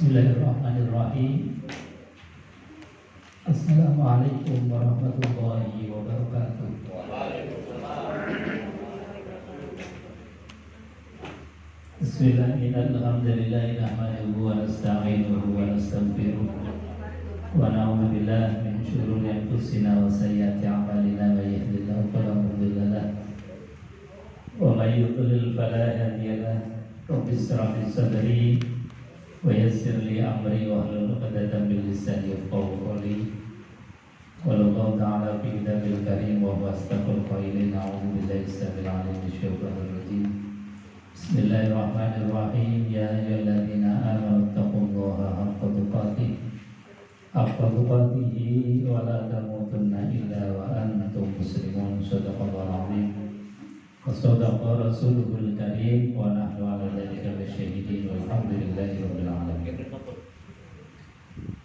Bismillahirrahmanirrahim. Assalamualaikum warahmatullahi wabarakatuh. Bismillahirrahmanirrahim. Nahmaduhu wa nasta'inuhu wa nastaghfiruh wa na'udzu billahi min shururi anfusina wa sayyiati a'malina. May yahdihillahu fala mudilla lahu wa may yudlil fala hadiya lahu. Rabbi ishrah li sadri wa yassir li amri wahlul 'uqdatam min lisani yafqahu qawli. Wallahu ta'ala fi kitabil karim wa huwa asdaqul qailin. A'udzu billahi samil 'alim minasyaitonir rajim. Bismillahirrahmanirrahim. Ya ayyuhalladzina amanu taqullaha haqqa tuqatih wa la tamutunna illa wa antum muslimun. Shadaqallahul 'azim. Wasadaqa rasuluhul karim wa nahnu 'ala dzalika lasyahidin walhamdulillahi rabbil alamin.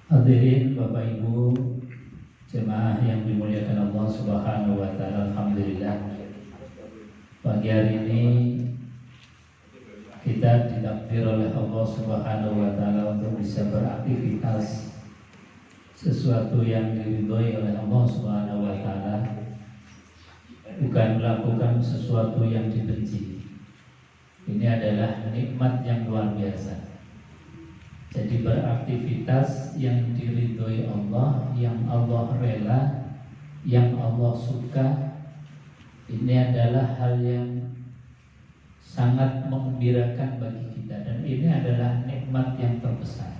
Hadirin Bapak Ibu jemaah yang dimuliakan Allah Subhanahu wa taala, alhamdulillah pagi hari ini kita ditakdir oleh Allah Subhanahu wa taala untuk bisa beraktivitas sesuatu yang diridhoi oleh Allah Subhanahu wa taala, bukan melakukan sesuatu yang dibenci. Ini adalah nikmat yang luar biasa. Jadi beraktivitas yang diridhoi Allah, yang Allah rela, yang Allah suka, ini adalah hal yang sangat menggembirakan bagi kita, dan ini adalah nikmat yang terbesar.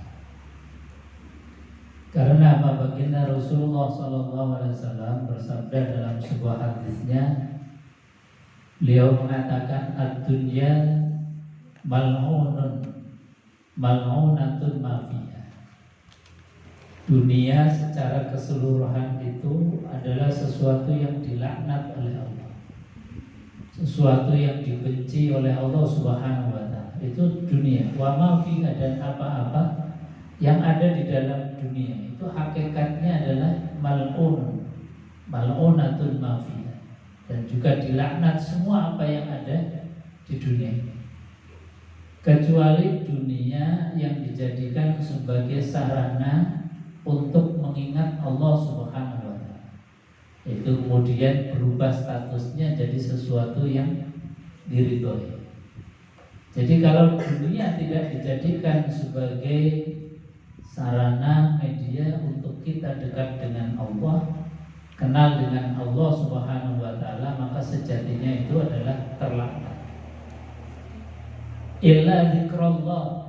Karena apa? Baginda Rasulullah SAW bersabda dalam sebuah hadisnya, beliau mengatakan ad-dunya mal'unatun ma fiha. Dunia secara keseluruhan itu adalah sesuatu yang dilaknat oleh Allah, sesuatu yang dibenci oleh Allah Subhanahu wa taala. Itu dunia. Wa ma fiha, dan apa-apa yang ada di dalam dunia itu hakikatnya adalah mal'unatun ma fiha, dan juga dilaknat semua apa yang ada di dunia ini, kecuali dunia yang dijadikan sebagai sarana untuk mengingat Allah Subhanahu wa taala. Itu kemudian berubah statusnya jadi sesuatu yang diridhoi. Jadi kalau dunia tidak dijadikan sebagai sarana media untuk kita dekat dengan Allah, kenal dengan Allah Subhanahu wa taala, maka sejatinya itu adalah terlaknat. Illa zikrullah,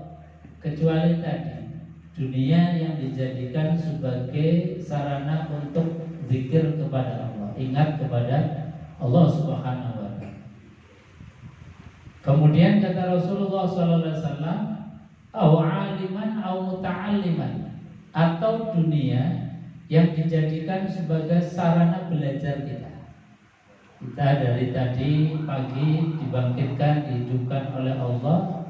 kecuali tadi dunia yang dijadikan sebagai sarana untuk zikir kepada Allah, ingat kepada Allah Subhanahu wa taala. Kemudian kata Rasulullah SAW, au aliman au muta'alliman, atau dunia yang dijadikan sebagai sarana belajar kita. Kita dari tadi pagi dibangkitkan, dihidupkan oleh Allah,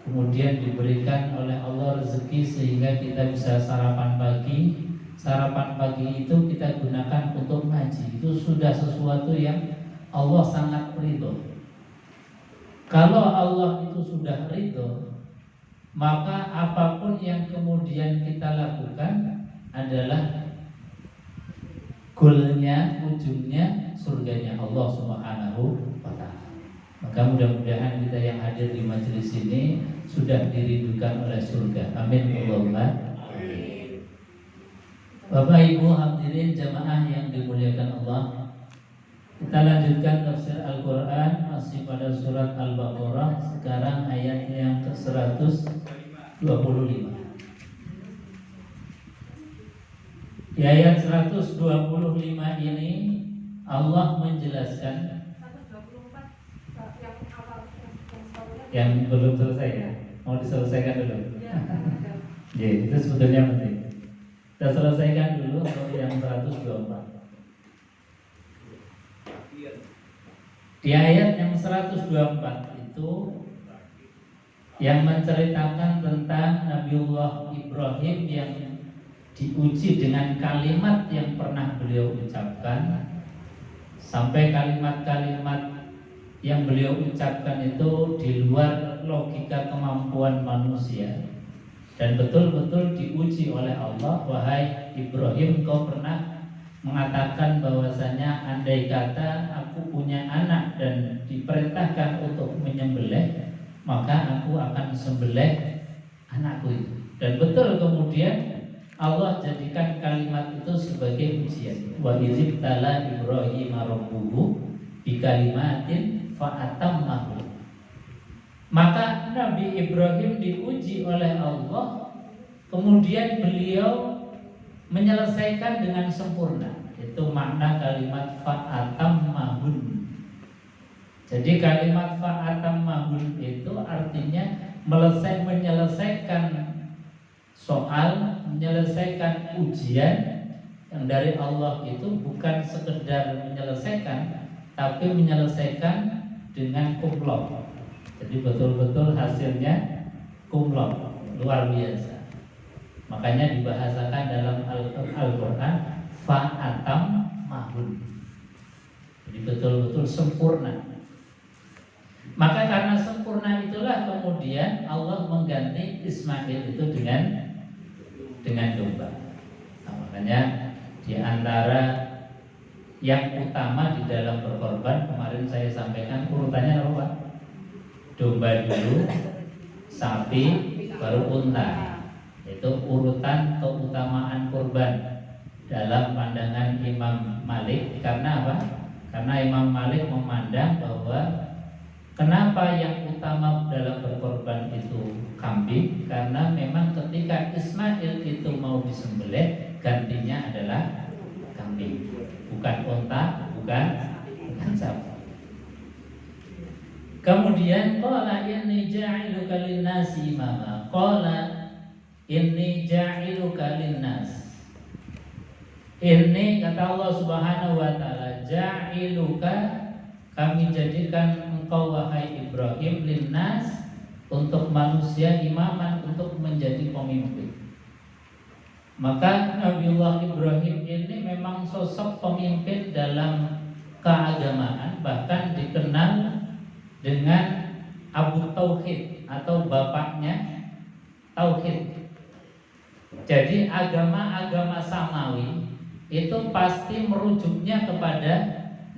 kemudian diberikan oleh Allah rezeki sehingga kita bisa sarapan pagi. Sarapan pagi itu kita gunakan untuk ngaji. Itu sudah sesuatu yang Allah sangat ridho. Kalau Allah itu sudah ridho, maka apapun yang kemudian kita lakukan adalah goalnya, ujungnya surganya Allah Subhanahu wa taala. Maka mudah-mudahan kita yang hadir di majelis ini sudah dirindukan oleh surga. Amin Allahumma amin. Bapak Ibu hadirin jamaah yang dimuliakan Allah, kita lanjutkan tafsir Al-Quran masih pada surat Al-Baqarah. Sekarang ayat yang ke-125. Di ayat 125 ini Allah menjelaskan yang belum selesai ya. Mau diselesaikan dulu. Ya, itu sebetulnya penting. Kita selesaikan dulu untuk yang 124. Di ayat yang 124 itu yang menceritakan tentang Nabiullah Ibrahim yang diuji dengan kalimat yang pernah beliau ucapkan, sampai kalimat-kalimat yang beliau ucapkan itu di luar logika kemampuan manusia. dan betul-betul diuji oleh Allah. Wahai Ibrahim, kau pernah mengatakan bahwasanya andai kata aku punya anak dan diperintahkan untuk menyembelih, maka aku akan sembelih anakku itu. Dan betul kemudian Allah jadikan kalimat itu sebagai ujian. Wa idzib tala Ibrahim rabbuhu bikalimatin fa'atammahu. Maka Nabi Ibrahim diuji oleh Allah, kemudian beliau menyelesaikan dengan sempurna. Itu makna kalimat fa'atammahun. Jadi kalimat fa'atammahun itu artinya menyelesaikan soal, menyelesaikan ujian yang dari Allah itu bukan sekedar menyelesaikan, tapi menyelesaikan dengan kumlot. Jadi betul-betul hasilnya kumlot, luar biasa. Makanya dibahasakan dalam Al-Quran fa'atam mahun. Jadi betul-betul sempurna. Maka karena sempurna itulah kemudian Allah mengganti Ismail itu dengan domba. Nah, makanya di antara yang utama di dalam berkorban, kemarin saya sampaikan urutannya apa? Domba dulu, sapi, baru unta. Itu urutan keutamaan kurban dalam pandangan Imam Malik. Karena apa? Karena Imam Malik memandang bahwa kenapa yang utama dalam berkorban itu kambing? Karena memang ketika Ismail itu mau disembelih, gantinya adalah kambing, bukan unta, bukan sapi. Kemudian qala inni ja'iluka lin-nasi imama. Qala inni ja'iluka lin-nas. Ini kata Allah Subhanahu wa taala, ja'iluka, kami jadikan engkau wahai Ibrahim lin-nas, untuk manusia, imaman, untuk menjadi pemimpin. Maka Nabiullah Ibrahim ini memang sosok pemimpin dalam keagamaan, bahkan dikenal dengan Abu Tauhid atau bapaknya Tauhid. Jadi agama-agama samawi itu pasti merujuknya kepada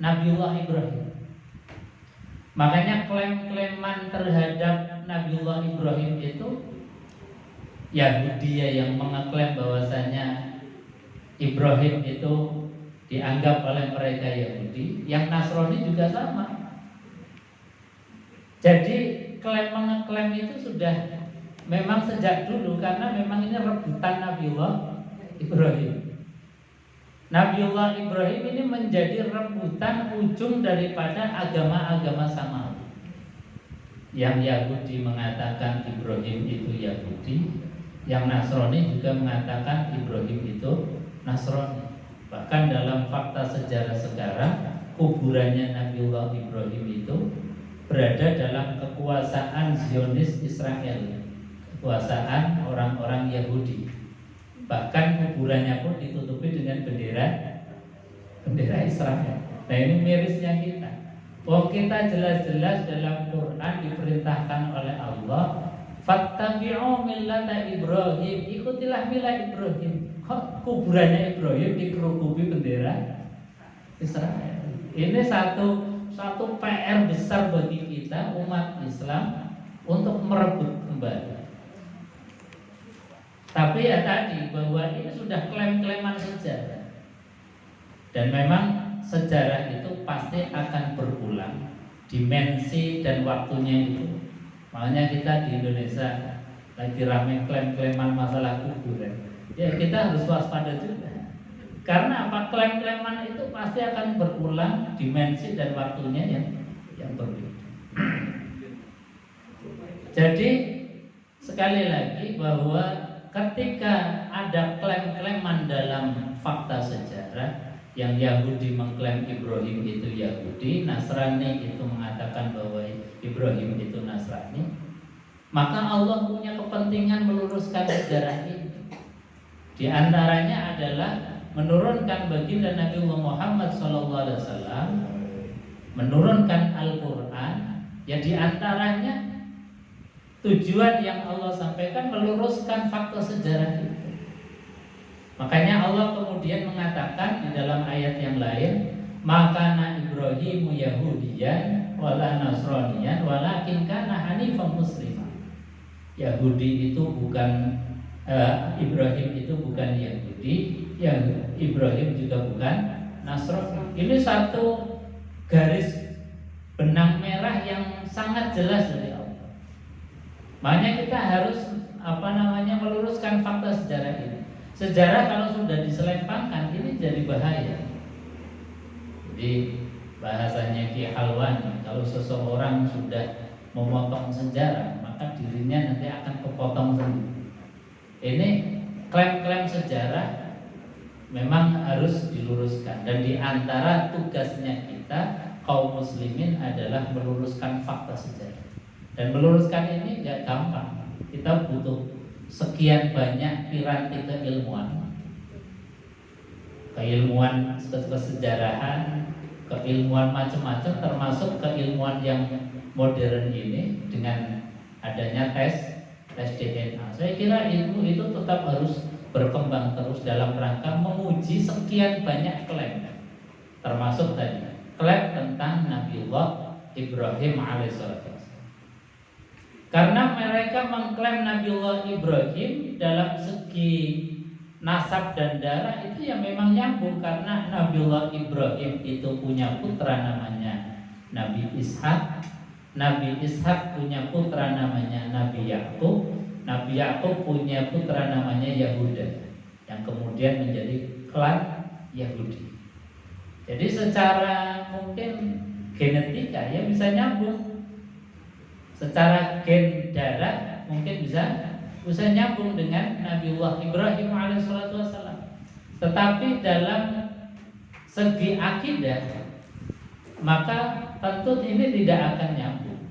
Nabiullah Ibrahim. Makanya klaim-klaiman terhadap Nabiullah Ibrahim itu Yahudi yang mengeklaim bahwasanya Ibrahim itu dianggap oleh mereka Yahudi, yang Nasrani juga sama. Jadi mengeklaim itu sudah memang sejak dulu, karena memang ini rebutan Nabiullah Ibrahim. Nabiullah Ibrahim ini menjadi rebutan ujung daripada agama-agama samawi. Yang Yahudi mengatakan Ibrahim itu Yahudi, yang Nasrani juga mengatakan Ibrahim itu Nasrani. Bahkan dalam fakta sejarah sekarang, kuburannya Nabiullah Ibrahim itu berada dalam kekuasaan Zionis Israel, kekuasaan orang-orang Yahudi. Bahkan kuburannya pun ditutupi dengan bendera Israel. Nah, ini mirisnya kita. Kita jelas-jelas dalam Quran diperintahkan oleh Allah, fattabi'u millata Ibrahim, ikutilah milah Ibrahim. Kok kuburannya Ibrahim dikerubuti bendera Israel? Ini satu PR besar bagi kita umat Islam untuk merebut kembali. Tapi ya tadi, bahwa ini sudah klaim-klaiman sejarah, dan memang sejarah itu pasti akan berulang, dimensi dan waktunya itu. Makanya kita di Indonesia lagi ramai klaim-klaiman masalah kuburan. Ya kita harus waspada juga. Karena apa? Klaim-klaiman itu pasti akan berulang, dimensi dan waktunya yang berbeda. Jadi sekali lagi bahwa ketika ada klaim-klaiman dalam fakta sejarah, yang Yahudi mengklaim Ibrahim itu Yahudi, Nasrani itu mengatakan bahwa Ibrahim itu Nasrani, maka Allah punya kepentingan meluruskan sejarah ini. Di antaranya adalah menurunkan baginda Nabi Muhammad SAW, menurunkan Al-Quran. Ya di antaranya tujuan yang Allah sampaikan meluruskan fakta sejarah itu. Makanya Allah kemudian mengatakan di dalam ayat yang lain, makana Ibrahimu Yahudiyan wala Nasraniyan walakin kana hanifan muslimah. Yahudi itu bukan Ibrahim itu bukan Yahudi, yang Ibrahim juga bukan Nasrani. Ini satu garis benang merah yang sangat jelas dari Allah. Makanya kita harus meluruskan fakta sejarah ini. Sejarah kalau sudah diselempangkan ini jadi bahaya. Jadi bahasanya Ki Halwani, kalau seseorang sudah memotong sejarah, maka dirinya nanti akan kepotong sendiri. Ini klaim-klaim sejarah memang harus diluruskan, dan di antara tugasnya kita kaum muslimin adalah meluruskan fakta sejarah. Dan meluruskan ini gak gampang. Kita butuh sekian banyak piranti keilmuan kesejarahan, keilmuan macam-macam, termasuk keilmuan yang modern ini dengan adanya tes DNA. Saya kira itu tetap harus berkembang terus dalam rangka menguji sekian banyak klaim, termasuk tadi klaim tentang Nabiullah Ibrahim alaihissalam. Karena mereka mengklaim Nabiullah Ibrahim dalam segi nasab dan darah itu yang memang nyambung, karena Nabiullah Ibrahim itu punya putra namanya Nabi Ishak. Nabi Ishak punya putra namanya Nabi Yakub. Nabi Yakub punya putra namanya Yahuda, yang kemudian menjadi klan Yahudi. Jadi secara mungkin genetika ya bisa nyambung. Secara gen darah mungkin bisa nyambung dengan Nabiullah Ibrahim alaihissalam. Tetapi dalam segi akidah maka tentu ini tidak akan nyambung,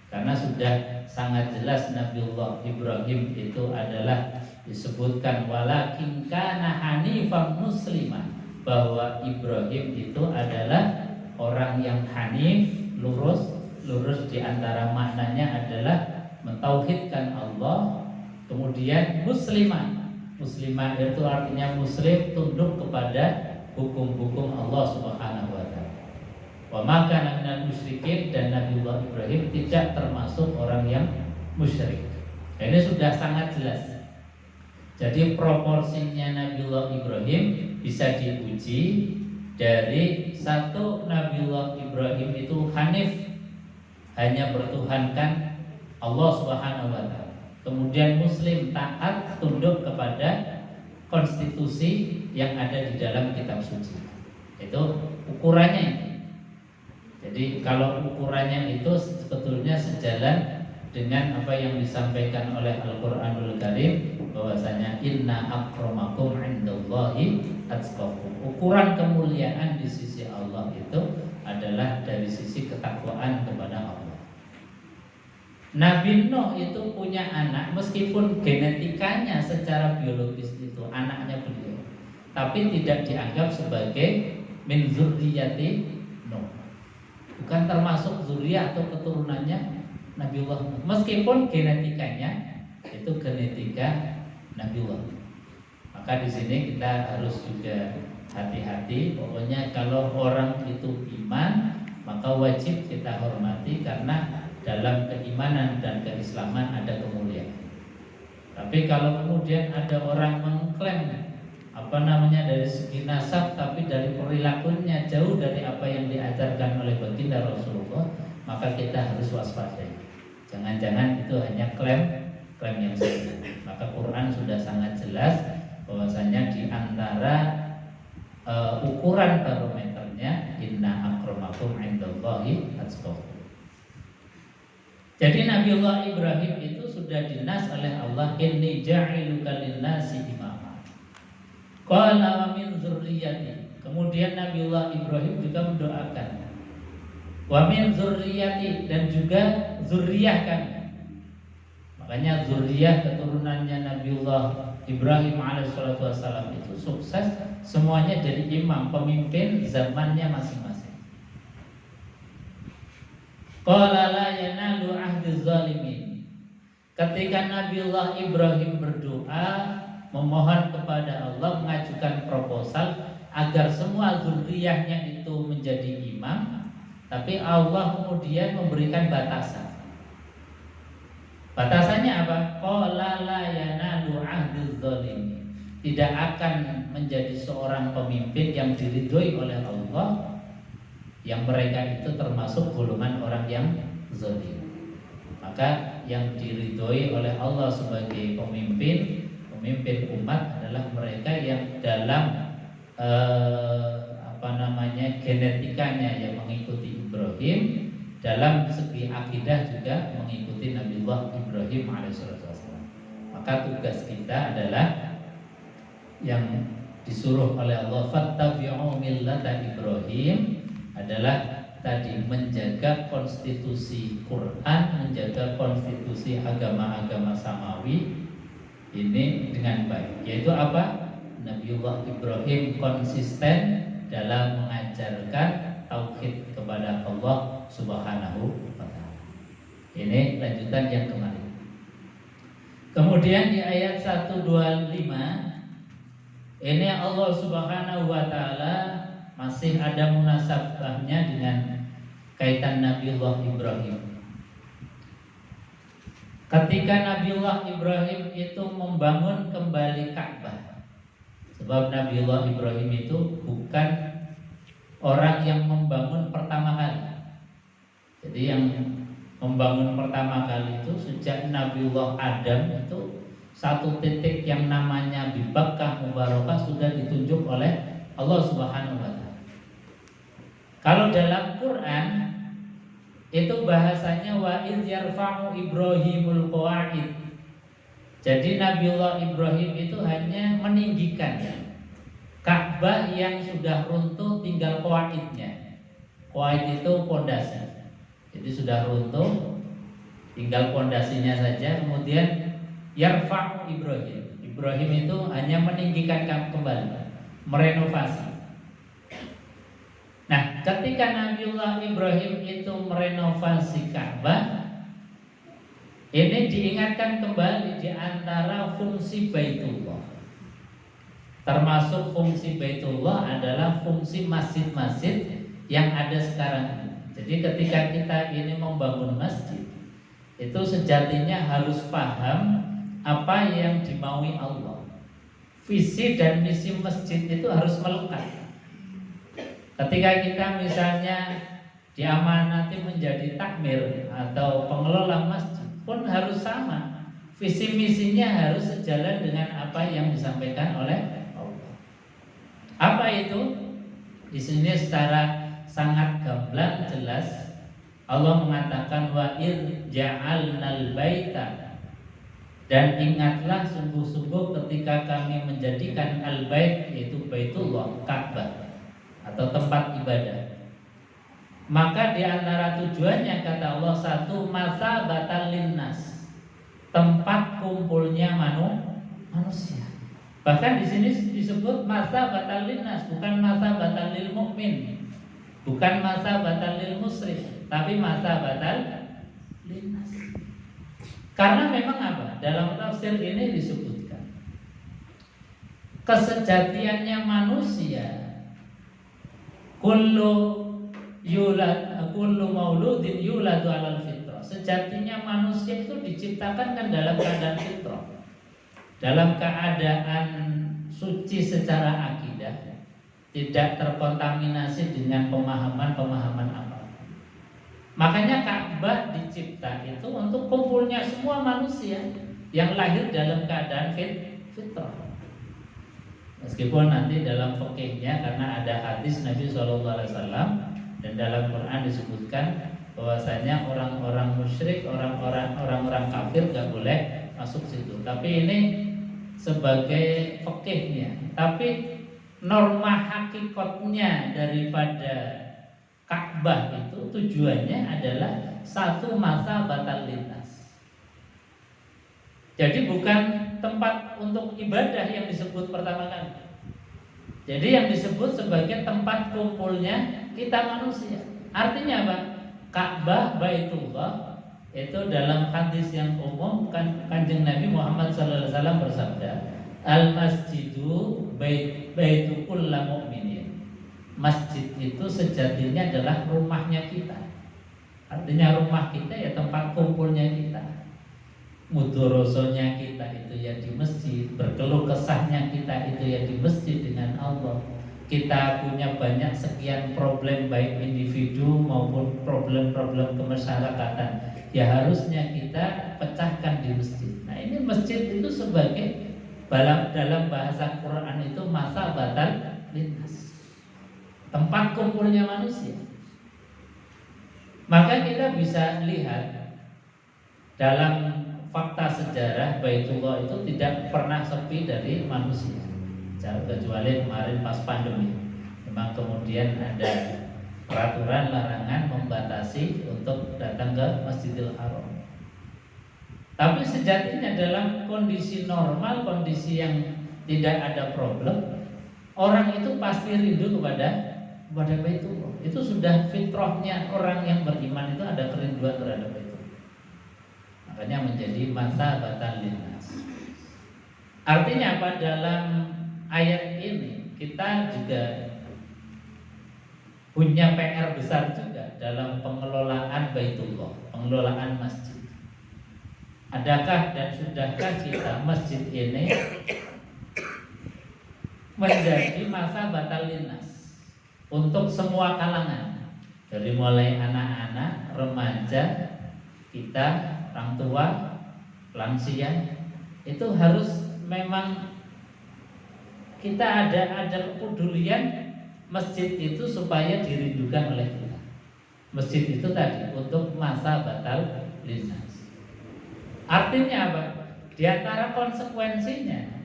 karena sudah sangat jelas Nabiullah Ibrahim itu adalah disebutkan walakin kana hanifan musliman, bahwa Ibrahim itu adalah orang yang hanif, lurus di antara maknanya adalah mentauhidkan Allah, kemudian musliman itu artinya muslim, tunduk kepada hukum-hukum Allah Subhanahu wa taala. Wa maka minal musyrikin, dan Nabiullah Ibrahim tidak termasuk orang yang musyrik. Ini sudah sangat jelas. Jadi proporsinya Nabiullah Ibrahim bisa diuji dari satu, Nabiullah Ibrahim itu hanif, hanya bertuhankan Allah Subhanahu wa taala. Kemudian muslim, taat, tunduk kepada konstitusi yang ada di dalam kitab suci. Itu ukurannya itu. Jadi kalau ukurannya itu sebetulnya sejalan dengan apa yang disampaikan oleh Al-Qur'anul Karim, bahwasanya inna akramakum indallahi atqakum. Ukuran kemuliaan di sisi Allah itu adalah dari sisi ketakwaan kepada Allah. Nabi Nuh itu punya anak, meskipun genetikanya secara biologis itu anaknya beliau, tapi tidak dianggap sebagai min zurriyati Nuh, bukan termasuk zuriyah atau keturunannya Nabiullah Nuh, meskipun genetikanya itu genetika Nabiullah. Maka di sini kita harus juga hati-hati. Pokoknya kalau orang itu iman, maka wajib kita hormati, karena dalam keimanan dan keislaman ada kemuliaan. Tapi kalau kemudian ada orang mengklaim dari segi nasab, tapi dari perilakunya jauh dari apa yang diajarkan oleh baginda Rasulullah, maka kita harus waspada. Jangan-jangan itu hanya klaim yang saja. Maka Quran sudah sangat jelas bahwasanya di antara ukuran barometernya inna akramakum indallahi atqakum. Jadi Nabiullah Ibrahim itu sudah dinas oleh Allah, inni ja'iluka lin-nasi imama. Qala wa min dzurriyyati. Kemudian Nabiullah Ibrahim juga mendoakan, wa min dzurriyyati, dan juga zuriyahkan. Makanya zuriyah keturunannya Nabiullah Ibrahim alaihissalam itu sukses, semuanya jadi imam, pemimpin zamannya masing-masing. Qala la yanalu ahdi zalimin. ketika Nabiullah Ibrahim berdoa memohon kepada Allah, mengajukan proposal agar semua zuriyahnya itu menjadi imam, tapi Allah kemudian memberikan batasan. Batasannya apa? Qala la yanalu ahdiz zalimin. Tidak akan menjadi seorang pemimpin yang diridhoi oleh Allah, yang mereka itu termasuk golongan orang yang zalim. Maka yang diridhoi oleh Allah sebagai pemimpin umat adalah mereka yang dalam genetikanya yang mengikuti Ibrahim, dalam segi akidah juga mengikuti Nabiullah Ibrahim alaihissalam. Maka tugas kita adalah yang disuruh oleh Allah, fattabi'u millata Ibrahim, adalah tadi menjaga konstitusi Quran, menjaga konstitusi agama-agama samawi ini dengan baik. Yaitu apa? Nabiullah Ibrahim konsisten dalam mengajarkan tauhid kepada Allah Subhanahu wa taala. Ini lanjutan yang kemarin. Kemudian di ayat 125 ini Allah Subhanahu wa taala masih ada munasabahnya dengan kaitan Nabiullah Ibrahim. Ketika Nabiullah Ibrahim itu membangun kembali Ka'bah, sebab Nabiullah Ibrahim itu bukan orang yang membangun pertama kali. Jadi yang membangun pertama kali itu sejak Nabiullah Adam itu satu titik yang namanya Bakkah Mubarakah sudah ditunjuk oleh Allah Subhanahu wa taala. Kalau dalam Quran itu bahasanya wa idz yarfa'u Ibrahimul qawa'id. Jadi Nabiullah Ibrahim itu hanya meninggikan Ka'bah yang sudah runtuh, tinggal qawaidnya. Qawaid itu pondasi. Jadi sudah runtuh, tinggal pondasinya saja. Kemudian yarfa'u Ibrahim. Ibrahim itu hanya meninggikan kembali, merenovasi. Nah, ketika Nabiullah Ibrahim itu merenovasi Ka'bah, ini diingatkan kembali di antara fungsi Baitullah. Termasuk fungsi Baitullah adalah fungsi masjid-masjid yang ada sekarang ini. Jadi ketika kita ini membangun masjid, itu sejatinya harus paham apa yang dimaui Allah. Visi dan misi masjid itu harus melekat. Ketika kita misalnya diamanati menjadi takmir atau pengelola masjid pun harus sama. Visi misinya harus sejalan dengan apa yang disampaikan oleh Allah. Apa itu? Di sini secara sangat gamblang jelas Allah mengatakan wa id ja'alnal baita, dan ingatlah sungguh-sungguh ketika kami menjadikan al-bait, yaitu Baitullah, Ka'bah atau tempat ibadah. Maka di antara tujuannya kata Allah, satu, masa batal linnas, tempat kumpulnya manusia. Bahkan di sini disebut masa batal linnas, bukan masa batal lil mukmin, bukan masa batal lil musyrik, tapi masa batal linnas. Karena memang apa? Dalam tafsir ini disebutkan kesejatiannya manusia, kullu mauludin yuladu alal fitrah. Sejatinya manusia itu diciptakan kan dalam keadaan fitrah, dalam keadaan suci secara akidah, tidak terkontaminasi dengan pemahaman-pemahaman apa. Makanya Ka'bah dicipta itu untuk kumpulnya semua manusia yang lahir dalam keadaan fitrah. Meskipun nanti dalam fikihnya karena ada hadis Nabi SAW dan dalam Quran disebutkan bahwasanya orang-orang musyrik, orang-orang kafir gak boleh masuk situ. Tapi ini sebagai fikihnya. Tapi norma hakikatnya daripada Ka'bah itu tujuannya adalah satu, masa batal lintas. Jadi bukan tempat untuk ibadah yang disebut pertama kali. Jadi yang disebut sebagai tempat kumpulnya kita manusia. Artinya apa? Ka'bah, Baitullah itu dalam hadis yang umum Kanjeng Nabi Muhammad SAW bersabda, al masjidu baitu kulli mu'minin. Masjid itu sejatinya adalah rumahnya kita. Artinya rumah kita ya tempat kumpulnya kita. Mudorosonya kita itu ya di masjid, berkeluh kesahnya kita itu ya di masjid dengan Allah. Kita punya banyak sekian problem baik individu maupun problem-problem kemasyarakatan, ya harusnya kita pecahkan di masjid. Nah ini masjid itu sebagai dalam bahasa Quran itu masa batal lintas, tempat kumpulnya manusia. Maka kita bisa lihat dalam fakta sejarah Baitullah itu tidak pernah sepi dari manusia, kecuali kemarin pas pandemi. Memang kemudian ada peraturan larangan membatasi untuk datang ke Masjidil Haram. Tapi sejatinya dalam kondisi normal, kondisi yang tidak ada problem, orang itu pasti rindu kepada Baitullah. Itu sudah fitrahnya orang yang beriman, itu ada kerinduan terhadap itu. Makanya menjadi masa batal linnas. Artinya apa? Dalam ayat ini kita juga punya PR besar juga dalam pengelolaan Baitullah, pengelolaan masjid. Adakah dan sudahkah kita masjid ini menjadi masa batal linnas untuk semua kalangan, dari mulai anak-anak, remaja, kita, orang tua, lansia, itu harus memang kita ada kepedulian masjid itu supaya dirindukan oleh kita. Masjid itu tadi untuk masa batal linnas. Artinya apa? Di antara konsekuensinya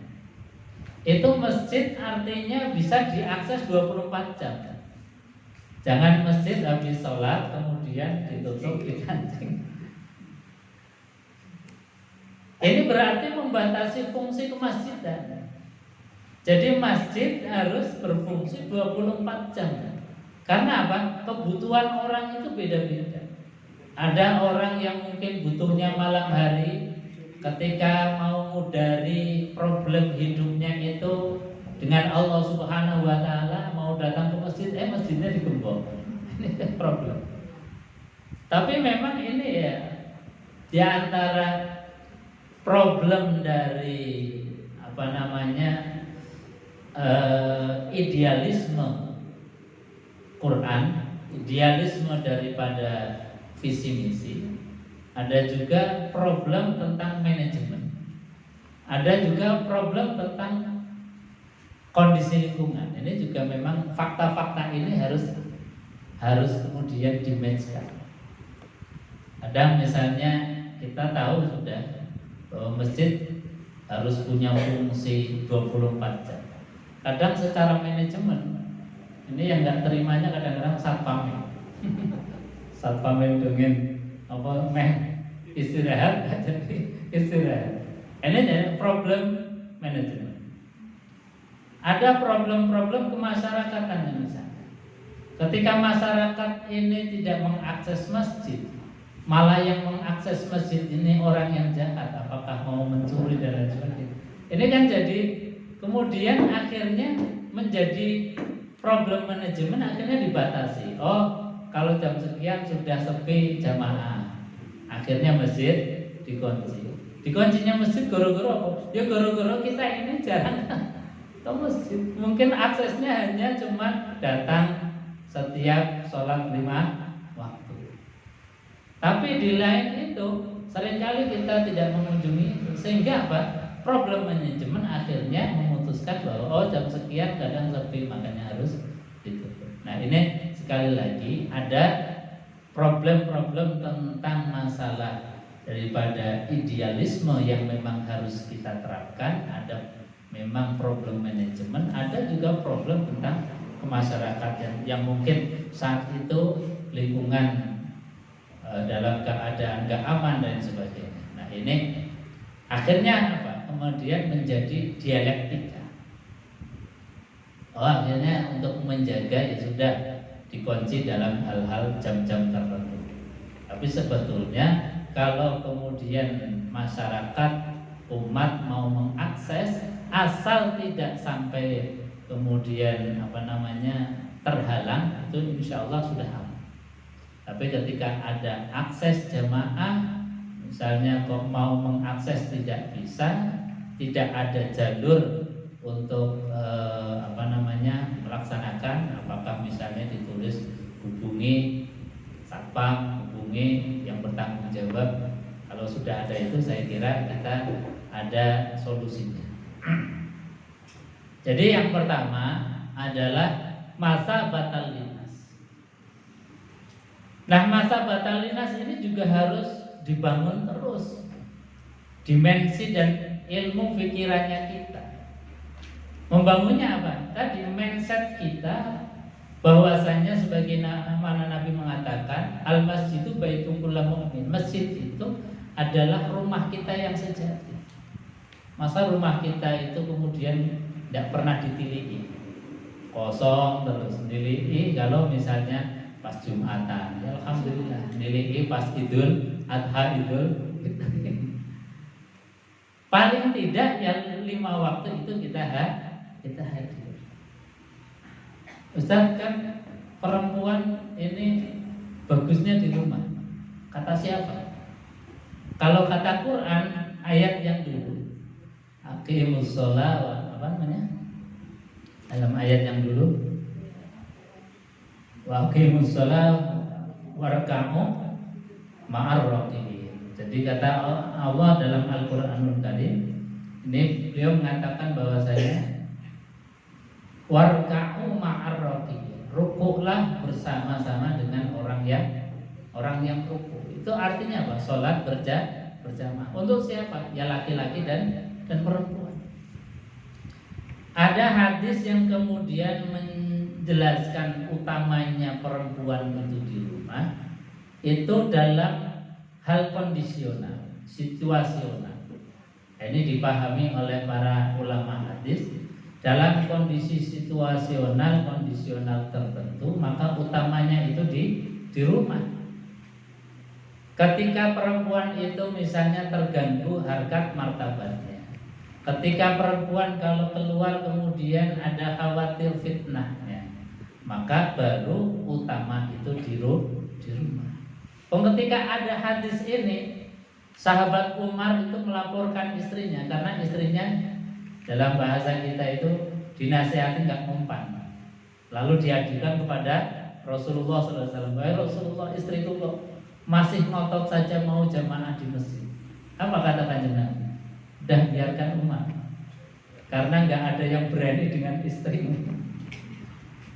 itu masjid artinya bisa diakses 24 jam. Jangan masjid habis sholat kemudian ditutup, dikancing. Ini berarti membatasi fungsi kemasjidan. Jadi masjid harus berfungsi 24 jam. Karena apa? Kebutuhan orang itu beda-beda. Ada orang yang mungkin butuhnya malam hari, ketika mau mudari problem hidupnya itu dengan Allah Subhanahu wa taala, mau datang ke masjid, masjidnya digembok. Ini kan problem. Tapi memang ini ya di antara problem dari idealisme Quran, idealisme daripada visi misi, ada juga problem tentang manajemen, ada juga problem tentang kondisi lingkungan. Ini juga memang fakta-fakta ini harus kemudian dimatchkan. Ada misalnya kita tahu sudah bahwa masjid harus punya fungsi 24 jam. Kadang secara manajemen ini yang nggak terimanya kadang-kadang satpam. Satpam dengan istirahat jadi istirahat. Ini jadi problem manajemen. Ada problem-problem kemasyarakatan misalnya. Ketika masyarakat ini tidak mengakses masjid, malah yang mengakses masjid ini orang yang jahat, apakah mau mencuri dan lain sebagainya. Ini kan jadi kemudian akhirnya menjadi problem manajemen, akhirnya dibatasi. Kalau jam sekian sudah sepi jamaah, akhirnya masjid dikunci. Dikuncinya masjid gara-gara apa? Ya gara-gara kita ini jarang ke masjid. Mungkin aksesnya hanya cuma datang setiap sholat 5 waktu. Tapi di lain itu seringkali kita tidak mengunjungi itu. Sehingga apa? Problem manajemen akhirnya memutuskan bahwa jam sekian kadang sepi, makanya harus ditutup. Nah ini sekali lagi ada problem-problem tentang masalah daripada idealisme yang memang harus kita terapkan. Ada memang problem manajemen, ada juga problem tentang kemasyarakatan yang mungkin saat itu lingkungan dalam keadaan gak aman dan sebagainya. Nah ini akhirnya apa? Kemudian menjadi dialektika. Akhirnya untuk menjaga ya sudah dikunci dalam hal-hal jam-jam tertentu. Tapi sebetulnya kalau kemudian masyarakat umat mau mengakses, asal tidak sampai kemudian terhalang, itu insya Allah sudah aman. Tapi ketika ada akses jamaah, misalnya kok mau mengakses tidak bisa, tidak ada jalur untuk melaksanakan, apakah misalnya ditulis hubungi satpam, hubungi yang bertanggung jawab. Kalau sudah ada itu, saya kira kita ada solusinya. Jadi yang pertama adalah masa batal linas. Nah, masa batal linas ini juga harus dibangun terus dimensi dan ilmu pikirannya kita. Membangunnya apa? Tadi mindset kita, bahwasanya sebagaimana Nabi mengatakan, al masjidu baitul mu'min. Masjid itu adalah rumah kita yang sejati. Masa rumah kita itu kemudian tidak pernah ditiliki, kosong terus, diliki kalau misalnya pas Jumatan, ya alhamdulillah, diliki pas Idul Adha, Idul paling tidak yang 5 waktu itu kita hadir. Ustaz, kan perempuan ini bagusnya di rumah. Kata siapa? Kalau kata Quran, ayat yang dulu, aqimus shalah, dalam ayat yang dulu, wa aqimus shalah warka'u ma'ar raki'in. Jadi kata Allah dalam Al-Qur'anul Karim, ini beliau mengatakan bahwasanya warka'u ma'ar raki'in, rukuklah bersama-sama dengan orang yang rukuk. Itu artinya apa? Salat berjamaah. Untuk siapa? Ya laki-laki dan perempuan. Ada hadis yang kemudian menjelaskan utamanya perempuan itu di rumah, itu dalam hal kondisional, situasional. Ini dipahami oleh para ulama hadis. Dalam kondisi situasional, kondisional tertentu, maka utamanya itu di rumah. Ketika perempuan itu misalnya terganggu harkat martabatnya, ketika perempuan kalau keluar kemudian ada khawatir fitnahnya, maka baru utama itu di rumah. Ketika ada hadis ini, sahabat Umar itu melaporkan istrinya, karena istrinya dalam bahasa kita itu dinasihati nggak mempan. Lalu diajukan kepada Rasulullah SAW. Rasulullah, istriku kok masih ngotot saja mau jamaah di masjid. Apa kata Kanjeng Nabi? Dah biarkan Umar, karena nggak ada yang berani dengan istrimu,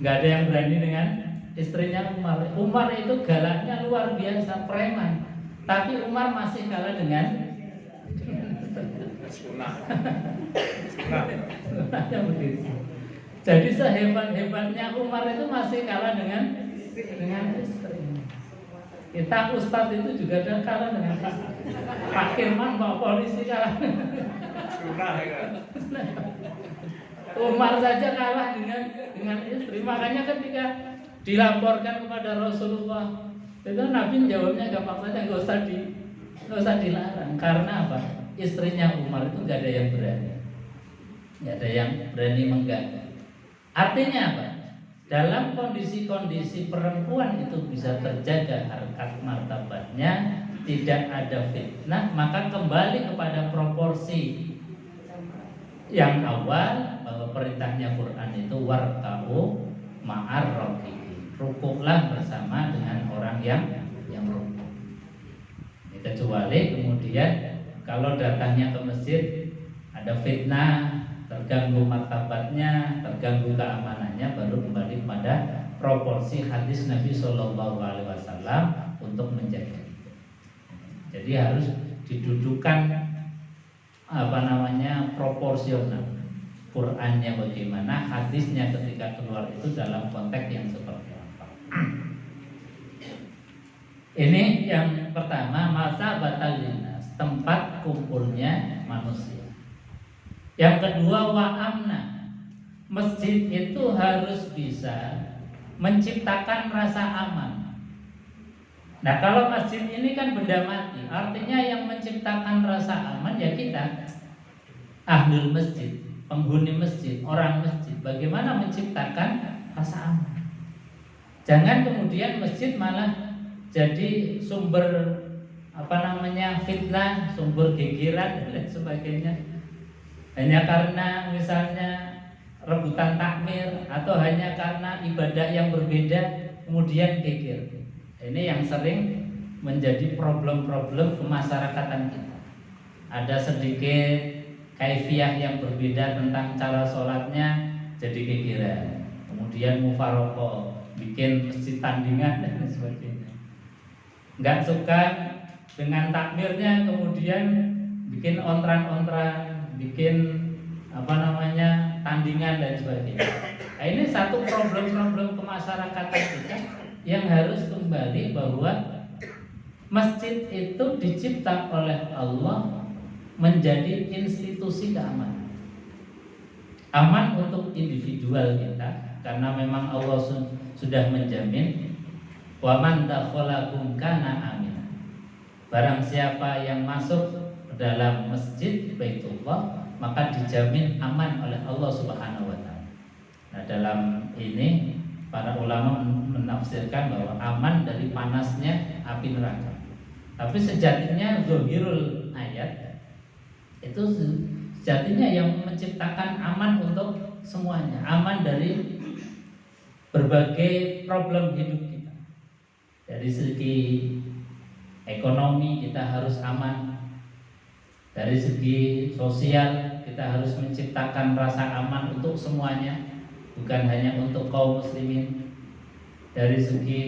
nggak ada yang berani dengan istrinya Umar. Umar itu galaknya luar biasa, preman, tapi Umar masih kalah dengan sunahnya begitu. Jadi sehebat-hebatnya Umar itu masih kalah dengan istrinya. Kita ustadz itu juga ada kalah dengan Pak Firman, Pak Polisi kalah. Umar saja kalah dengan istri. Makanya ketika dilaporkan kepada Rasulullah, itu Nabi jawabnya gampang saja, nggak usah dilarang. Karena apa? Istrinya Umar itu nggak ada yang berani mengganggu. Artinya apa? Dalam kondisi-kondisi perempuan itu bisa terjaga harkat martabatnya, tidak ada fitnah, maka kembali kepada proporsi yang awal, bahwa perintahnya Quran itu warka'u ma'ar raki'in, rukuklah bersama dengan orang yang rukuk. Kecuali kemudian kalau datangnya ke masjid ada fitnah, terganggu martabatnya, terganggu keamanannya, baru kembali pada proporsi hadis Nabi Shallallahu Alaihi Wasallam untuk menjaga itu. Jadi harus didudukan proporsional. Qurannya bagaimana, hadisnya ketika keluar itu dalam konteks yang seperti apa. Ini yang pertama, masa batal linas, tempat kumpulnya manusia. Yang kedua, wa'amna, masjid itu harus bisa menciptakan rasa aman. Nah, kalau masjid ini kan benda mati, artinya yang menciptakan rasa aman ya kita, ahlul masjid, penghuni masjid, orang masjid. Bagaimana menciptakan rasa aman? Jangan kemudian masjid malah jadi sumber fitnah, sumber gegeran dan lain sebagainya. Hanya karena misalnya rebutan takmir atau hanya karena ibadah yang berbeda kemudian geger. Ini yang sering menjadi problem-problem kemasyarakatan kita. Ada sedikit kaifiah yang berbeda tentang cara sholatnya jadi gegeran. Kemudian mufaroqah, bikin masjid tandingan dan sebagainya. Nggak suka dengan takmirnya kemudian bikin ontran-ontran, bikin tandingan dan sebagainya. Nah, ini satu problem-problem kemasyarakatan kita yang harus kembali bahwa masjid itu dicipta oleh Allah menjadi institusi keamanan. Aman untuk individual kita karena memang Allah sudah menjamin wa man dakhalahu kana amina. Barang siapa yang masuk ke dalam masjid Baitullah maka dijamin aman oleh Allah Subhanahu wa taala. Nah, dalam ini para ulama menafsirkan bahwa aman dari panasnya api neraka. Tapi sejatinya zahirul ayat itu sejatinya yang menciptakan aman untuk semuanya, aman dari berbagai problem hidup kita. Dari segi ekonomi kita harus aman. Dari segi sosial kita harus menciptakan rasa aman untuk semuanya, bukan hanya untuk kaum muslimin. Dari segi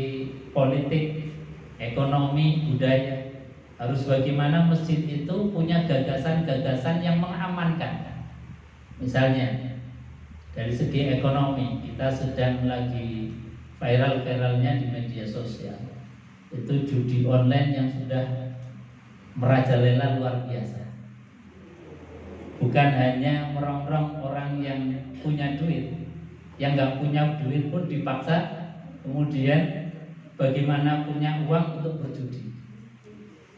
politik, ekonomi, budaya, harus bagaimana masjid itu punya gagasan-gagasan yang mengamankan. Misalnya dari segi ekonomi, kita sedang lagi viral-viralnya di media sosial. Itu judi online yang sudah merajalela luar biasa. Bukan hanya merongrong orang yang punya duit, yang nggak punya duit pun dipaksa kemudian bagaimana punya uang untuk berjudi.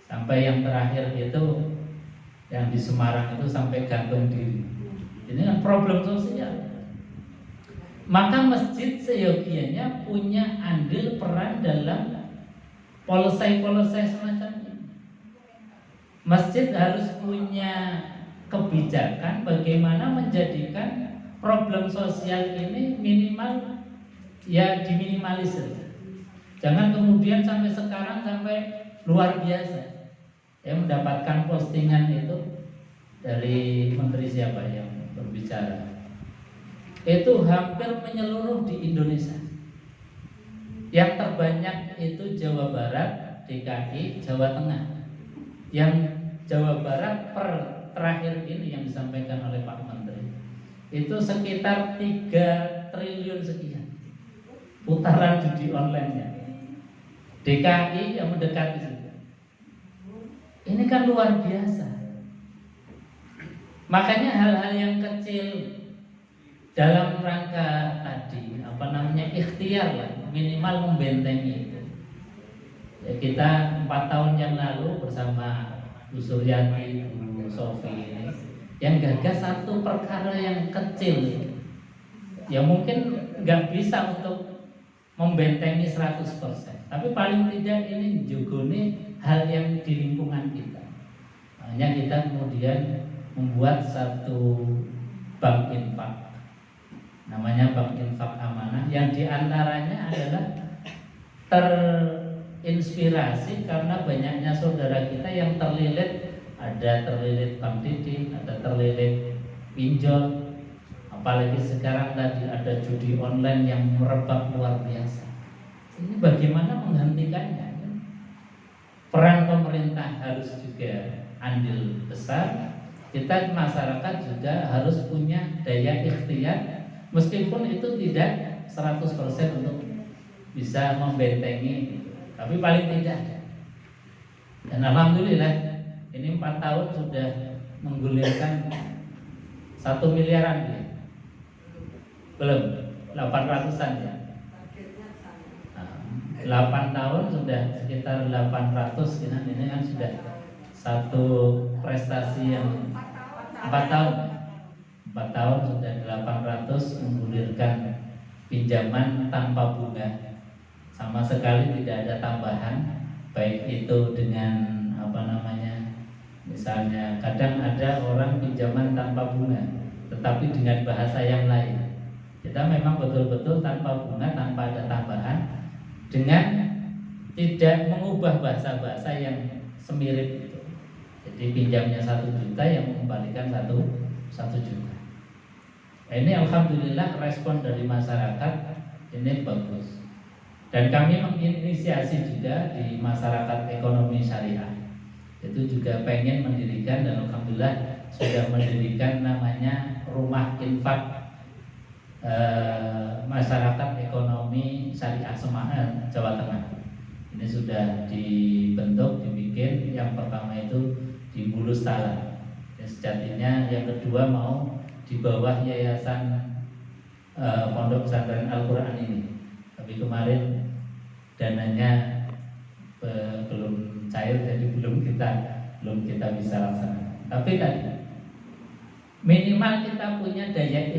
Sampai yang terakhir itu yang di Semarang itu sampai gantung diri. Ini kan problem sosial. Maka masjid seyogianya punya andil peran dalam polisi-polisi semacam ini. Masjid harus punya kebijakan bagaimana menjadikan problem sosial ini minimal ya diminimalisir. Jangan kemudian sampai sekarang sampai luar biasa. Ya, mendapatkan postingan itu dari menteri siapa yang berbicara. Itu hampir menyeluruh di Indonesia. Yang terbanyak itu Jawa Barat, DKI, Jawa Tengah. Yang Jawa Barat terakhir ini yang disampaikan oleh Pak Menteri itu sekitar 3 triliun sekian putaran judi online-nya. DKI yang mendekati itu. Ini kan luar biasa. Makanya hal-hal yang kecil dalam rangka tadi ikhtiar lah, minimal membentengi itu. Ya, kita 4 tahun yang lalu bersama Bu Suryati, Bu Sofi ini yang gagas satu perkara yang kecil yang mungkin nggak bisa untuk membentengi 100%, tapi paling tidak ini menjogoni hal yang di lingkungan kita. Hanya kita kemudian membuat satu bank infak, namanya Bank Infak Amanah, yang diantaranya adalah terinspirasi karena banyaknya saudara kita yang terlilit. Ada terlilit bank didi, ada terlilit pinjol, apalagi sekarang tadi ada judi online yang merebak luar biasa. Ini bagaimana menghentikannya? Peran pemerintah harus juga andil besar. Kita masyarakat juga harus punya daya ikhtiar, meskipun itu tidak 100% untuk bisa membentengi, tapi paling tidak. Dan alhamdulillah ini 4 tahun sudah menggulirkan 1 miliaran ya. Belum 800-an ya. Nah, 8 tahun sudah sekitar 800 ini kan sudah satu prestasi yang 4 tahun 4 tahun sudah 800 menggulirkan pinjaman tanpa bunga, sama sekali tidak ada tambahan, baik itu dengan misalnya kadang ada orang pinjaman tanpa bunga tetapi dengan bahasa yang lain. Kita memang betul-betul tanpa bunga, tanpa ada tambahan, dengan tidak mengubah bahasa-bahasa yang semirip itu. Jadi pinjamnya 1 juta yang mengembalikan 1 juta. Ini alhamdulillah respon dari masyarakat ini bagus. Dan kami menginisiasi juga di masyarakat ekonomi syariah. Itu juga pengen mendirikan, dan alhamdulillah sudah mendirikan namanya Rumah Infak Masyarakat Ekonomi Syariah Semarang, Jawa Tengah. Ini sudah dibentuk, dibikin. Yang pertama itu di Bulus Tala. Sejatinya yang kedua mau di bawah Yayasan Pondok Pesantren Al-Quran ini. Tapi kemarin dananya belum cair, jadi belum kita bisa laksanakan. Tapi tadi minimal kita punya daya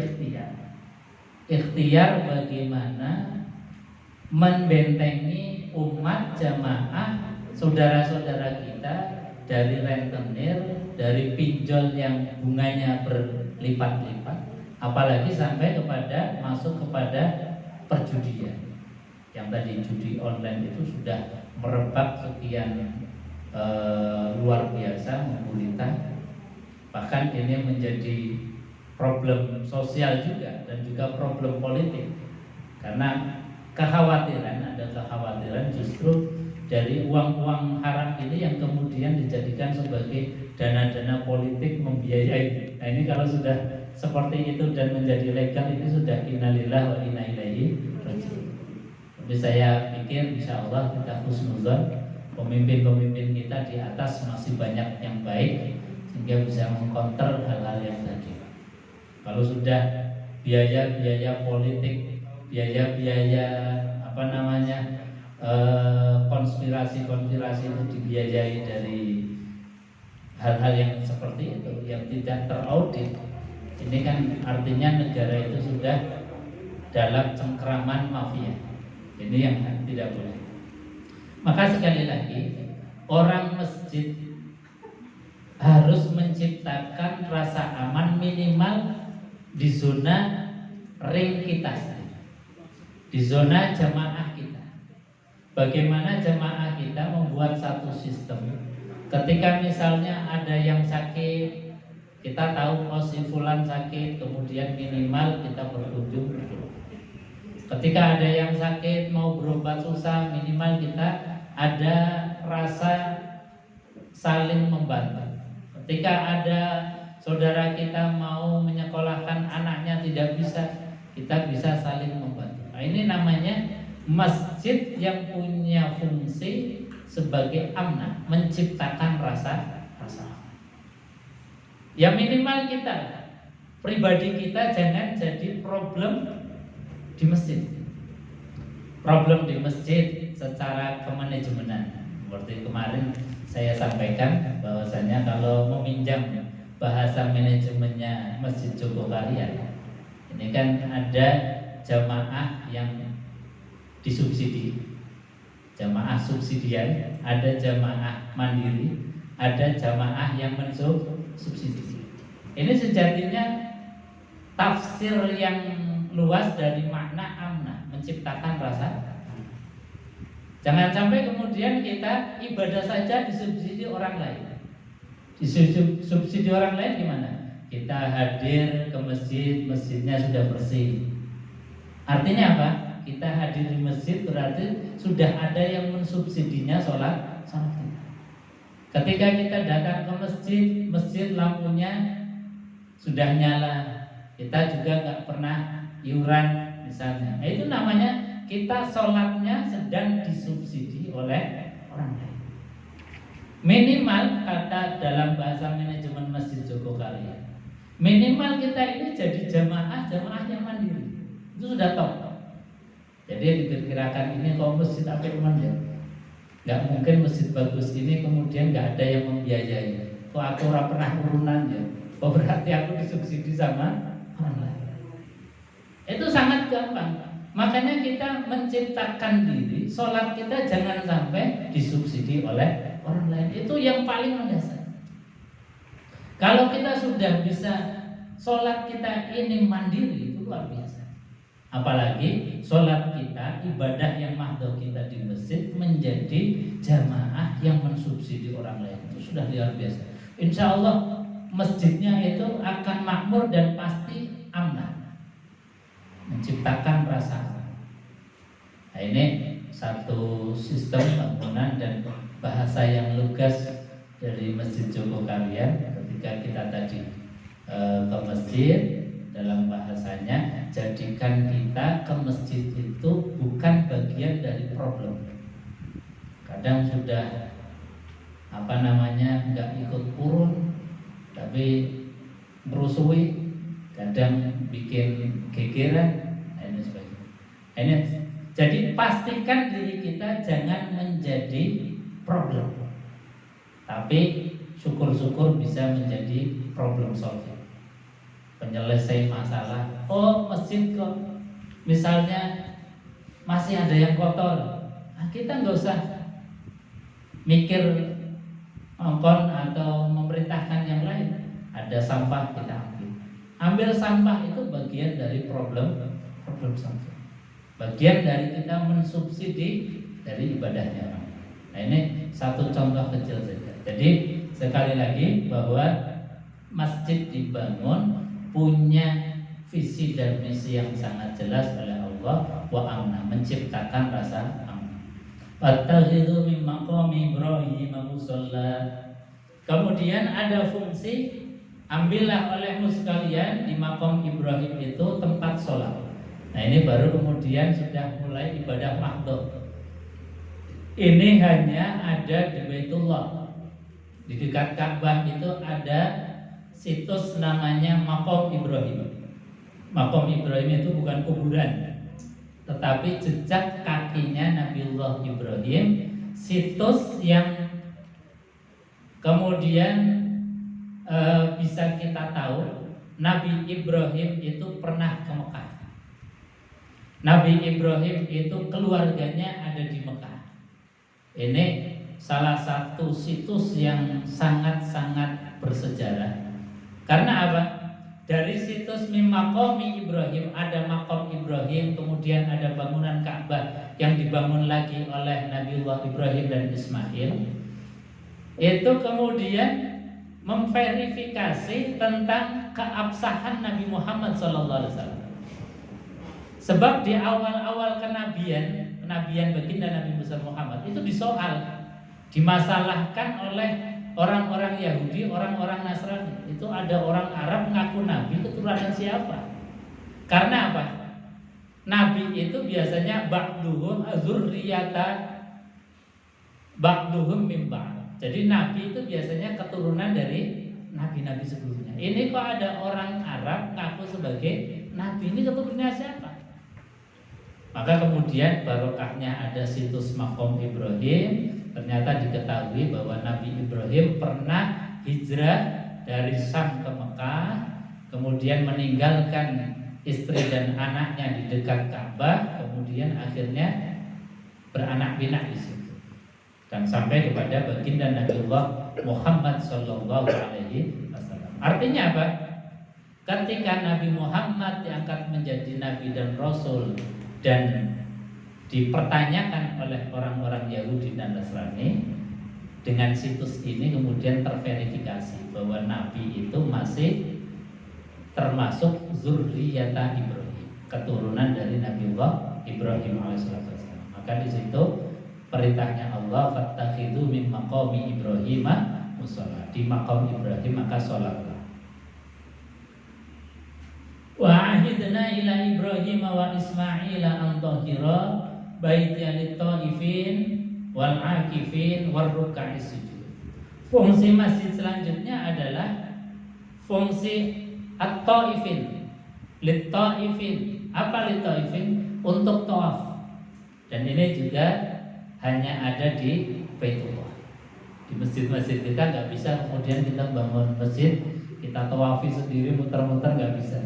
ikhtiar bagaimana membentengi umat jamaah saudara-saudara kita dari rentenir, dari pinjol yang bunganya berlipat-lipat, apalagi sampai kepada masuk kepada perjudian. Yang tadi judi online itu sudah merebak sekian luar biasa, menggulita. Bahkan ini menjadi problem sosial juga dan juga problem politik, karena ada kekhawatiran justru dari uang-uang haram ini yang kemudian dijadikan sebagai dana-dana politik membiayai. Nah ini kalau sudah seperti itu dan menjadi legal, ini sudah innalillahi wa inna ilaihi raji'un. Tapi saya pikir insya Allah kita husnuzon, pemimpin-pemimpin kita di atas masih banyak yang baik sehingga bisa mengkonter hal-hal yang tadi. Kalau sudah biaya-biaya politik, biaya-biaya konspirasi-konspirasi itu dibiayai dari hal-hal yang seperti itu, yang tidak teraudit, ini kan artinya negara itu sudah dalam cengkraman mafia. Ini yang tidak boleh. Maka sekali lagi, orang masjid harus menciptakan rasa aman minimal di zona ring kita, di zona jamaah kita. Bagaimana jamaah kita membuat satu sistem. Ketika misalnya ada yang sakit, kita tahu si fulan sakit, kemudian minimal kita berkunjung. Ketika ada yang sakit mau berobat susah, minimal kita ada rasa saling membantu. Ketika ada saudara kita mau menyekolahkan anaknya tidak bisa, kita bisa saling membantu. Nah, ini namanya masjid yang punya fungsi sebagai amnah, menciptakan rasa aman. Ya minimal kita, pribadi kita jangan jadi problem di masjid. Problem di masjid secara kemanajemenan. Seperti kemarin saya sampaikan bahwasanya kalau meminjam bahasa manajemennya Masjid Jogokarya, ini kan ada jamaah yang disubsidi, jamaah subsidian, ada jamaah mandiri, ada jamaah yang mensubsidi. Ini sejatinya tafsir yang luas dari makna amnah, menciptakan rasa. Jangan sampai kemudian kita ibadah saja disubsidi orang lain. Disubsidi orang lain gimana? Kita hadir ke masjid, masjidnya sudah bersih. Artinya apa? Kita hadir di masjid berarti sudah ada yang mensubsidinya sholat kita. Ketika kita datang ke masjid, masjid lampunya sudah nyala, kita juga nggak pernah iuran misalnya. Nah, itu namanya kita sholatnya sedang disubsidi oleh orang lain. Minimal kata dalam bahasa manajemen Masjid Jogokarya, minimal kita ini jadi jamaah yang mandiri. Itu sudah top. Jadi diperkirakan ini kalau masjid apik ya, nggak mungkin masjid bagus ini kemudian nggak ada yang membiayai. Kok aku ora pernah urunan ya? Kok berarti aku disubsidi sama orang lain? Itu sangat gampang. Makanya kita menciptakan diri, sholat kita jangan sampai disubsidi oleh orang lain. Itu yang paling mendasar. Kalau kita sudah bisa sholat kita ini mandiri, itu luar biasa. Apalagi sholat kita, ibadah yang mahdoh kita di masjid menjadi jamaah yang mensubsidi orang lain. Itu sudah luar biasa. Insya Allah masjidnya itu akan makmur dan pasti aman, menciptakan rasa aman. Nah, ini satu sistem bangunan dan bahasa yang lugas dari Masjid Jogokaryan ketika kita tadi ke masjid. Dalam bahasanya, jadikan kita ke masjid itu bukan bagian dari problem. Kadang sudah nggak ikut kurun, tapi merusui, kadang bikin gegeran, ini sebagainya. Ini jadi pastikan diri kita jangan menjadi problem, tapi syukur-syukur bisa menjadi problem solving, penyelesai masalah. Oh, masjid kok misalnya masih ada yang kotor, nah, kita nggak usah mikir ngongkon atau memerintahkan yang lain. Ada sampah, kita ambil sampah, itu bagian dari problem solving, bagian dari kita mensubsidi dari ibadahnya orang. Nah, ini satu contoh kecil saja. Jadi sekali lagi bahwa masjid dibangun punya visi dan misi yang sangat jelas oleh Allah, wa amna, menciptakan rasa aman. Fattakhidhu min maqami Ibrahim musalla. Kemudian ada fungsi, ambillah olehmu sekalian di maqam Ibrahim itu tempat sholat. Nah, ini baru kemudian sudah mulai ibadah mahdoh. Ini hanya ada di Baitullah. Di dekat Ka'bah itu ada situs namanya Maqam Ibrahim. Maqam Ibrahim itu bukan kuburan, tetapi jejak kakinya Nabiullah Ibrahim, situs yang kemudian bisa kita tahu Nabi Ibrahim itu pernah ke Mekah. Nabi Ibrahim itu keluarganya ada di Mekah. Ini salah satu situs yang sangat-sangat bersejarah. Karena apa? Dari situs maqami Ibrahim, ada maqam Ibrahim, kemudian ada bangunan Ka'bah yang dibangun lagi oleh Nabiullah Ibrahim dan Ismail. Itu kemudian memverifikasi tentang keabsahan Nabi Muhammad SAW. Sebab di awal-awal kenabian baginda Nabi Muhammad itu disoal, dimasalahkan oleh orang-orang Yahudi, orang-orang Nasrani. Itu ada orang Arab ngaku nabi, keturunan siapa? Karena apa? Nabi itu biasanya ba'duhum zurriyata ba'duhum min ba'd. Jadi nabi itu biasanya keturunan dari nabi-nabi sebelumnya. Ini kok ada orang Arab ngaku sebagai nabi, ini keturunannya siapa? Maka kemudian barokahnya ada situs Maqam Ibrahim. Ternyata diketahui bahwa Nabi Ibrahim pernah hijrah dari Syam ke Mekah, kemudian meninggalkan istri dan anaknya di dekat Ka'bah, kemudian akhirnya beranak pinak di situ, dan sampai kepada baginda Nabiullah Muhammad Sallallahu Alaihi Wasallam. Artinya apa? Ketika Nabi Muhammad diangkat menjadi Nabi dan Rasul dan dipertanyakan oleh orang-orang Yahudi dan Nasrani, dengan situs ini kemudian terverifikasi bahwa Nabi itu masih termasuk zurriyata Ibrahim, keturunan dari Nabiullah Ibrahim alaihissalam. Maka di situ perintahnya Allah, fattakhidhu min maqami Ibrahim musalla, di maqam Ibrahim maka sholatlah. Wa ahidna ila Ibrahim wa Ismail an tahira baitya lit-taifin wal akifin war ruk'is sujud. Fungsi masjid selanjutnya adalah fungsi at-taifin, lit-taifin. Apa lit-taifin? Untuk tawaf. Dan ini juga hanya ada di Baitullah. Di masjid-masjid kita nggak bisa kemudian kita bangun masjid, kita tawafi sendiri muter-muter, nggak bisa.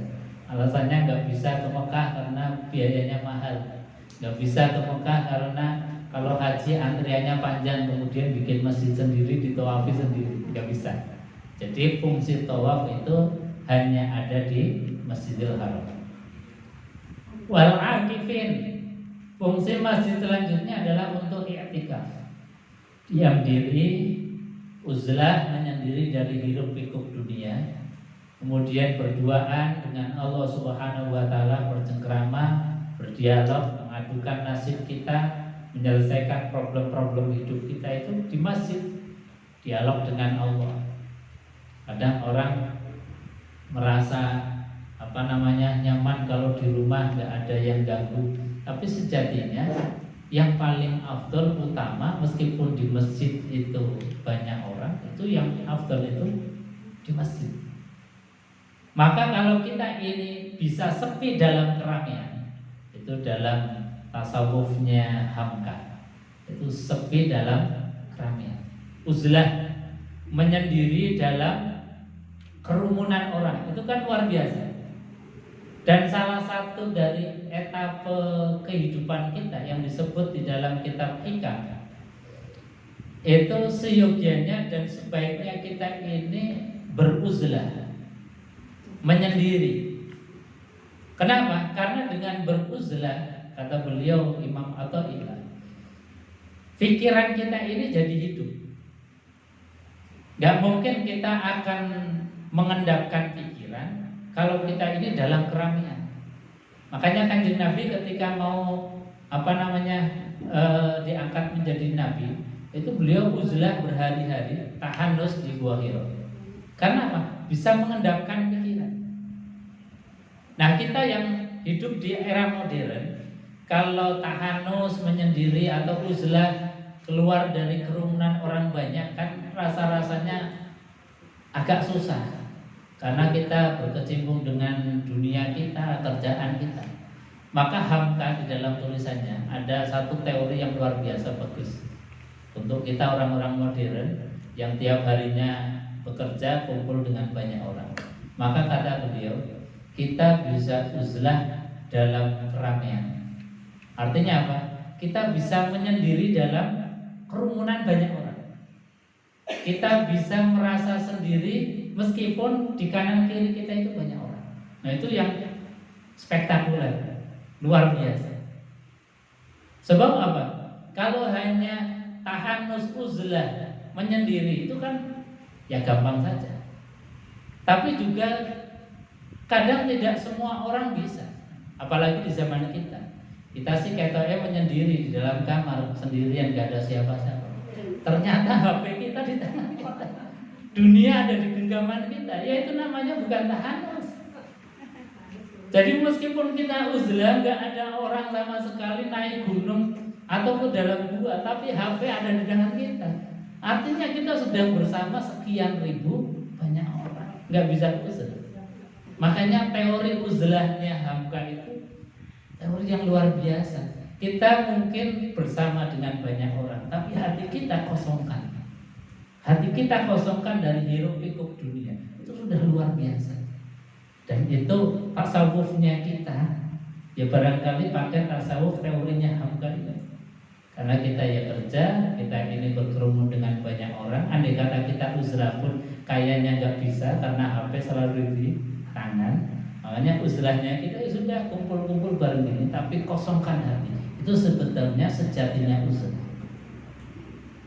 Alasannya nggak bisa ke Mekah karena biayanya mahal. Nggak bisa ke Mekah karena kalau haji antriannya panjang, kemudian bikin masjid sendiri, ditawafi sendiri, nggak bisa. Jadi fungsi tawaf itu hanya ada di Masjidil Haram. Wal akifin, fungsi masjid selanjutnya adalah untuk i'tikaf. Diam diri, uzlah, menyendiri dari hiruk pikuk dunia. Kemudian berduaan dengan Allah Subhanahu wa taala, bercengkrama, berdialog, mengadukan nasib kita, menyelesaikan problem-problem hidup kita itu di masjid. Dialog dengan Allah. Kadang orang merasa nyaman kalau di rumah nggak ada yang ganggu, tapi sejatinya yang paling afdol utama, meskipun di masjid itu banyak orang, itu yang afdol itu di masjid. Maka kalau kita ini bisa sepi dalam keramaian, itu dalam tasawufnya Hamka, itu sepi dalam keramaian. Uzlah, menyendiri dalam kerumunan orang, itu kan luar biasa. Dan salah satu dari etape kehidupan kita yang disebut di dalam kitab Hikam, itu seyogianya dan sebaiknya kita ini beruzlah, menyendiri. Kenapa? Karena dengan beruzlah, kata beliau Imam Athaillah, pikiran kita ini jadi hidup. Gak mungkin kita akan mengendapkan pikiran kalau kita ini dalam keramaian. Makanya Kanjeng Nabi ketika mau diangkat menjadi nabi, itu beliau uzlah berhari-hari, tahanus di Gua Hira. Karena apa? Bisa mengendapkan pikiran. Nah, kita yang hidup di era modern, kalau tahanus, menyendiri atau uzlah, keluar dari kerumunan orang banyak, kan rasa-rasanya agak susah. Karena kita berkecimpung dengan dunia kita, kerjaan kita. Maka Hamka di dalam tulisannya ada satu teori yang luar biasa bagus untuk kita orang-orang modern yang tiap harinya bekerja kumpul dengan banyak orang. Maka kata beliau, kita bisa uzlah dalam keramaian. Artinya apa? Kita bisa menyendiri dalam kerumunan banyak orang. Kita bisa merasa sendiri meskipun di kanan kiri kita itu banyak orang. Nah, itu yang spektakuler, luar biasa. Sebab apa? Kalau hanya tahanus uzlah, menyendiri, itu kan ya gampang saja. Tapi juga kadang tidak semua orang bisa. Apalagi di zaman kita. Kita sih katanya menyendiri di dalam kamar sendirian, gak ada siapa-siapa. Ternyata HP kita di tangan kita, dunia ada di genggaman kita. Ya itu namanya bukan tahanus. Jadi meskipun kita uzlah, gak ada orang sama sekali, naik gunung atau ke dalam gua, tapi HP ada di tangan kita. Artinya kita sedang bersama sekian ribu banyak orang. Gak bisa uzlah. Makanya teori uzlahnya Hamka itu teori yang luar biasa. Kita mungkin bersama dengan banyak orang, tapi hati kita kosongkan. Hati kita kosongkan dari hiruk pikuk dunia. Itu sudah luar biasa. Dan itu tasawufnya kita. Ya barangkali pakai tasawuf teorinya Hamka ini. Karena kita ya kerja, kita ini berkerumun dengan banyak orang. Andai kata kita uzlah pun kayaknya nggak bisa karena HP selalu di tangan. Makanya uzlahnya kita sudah kumpul-kumpul bareng ini, tapi kosongkan hati. Itu sebetulnya sejatinya uzlah.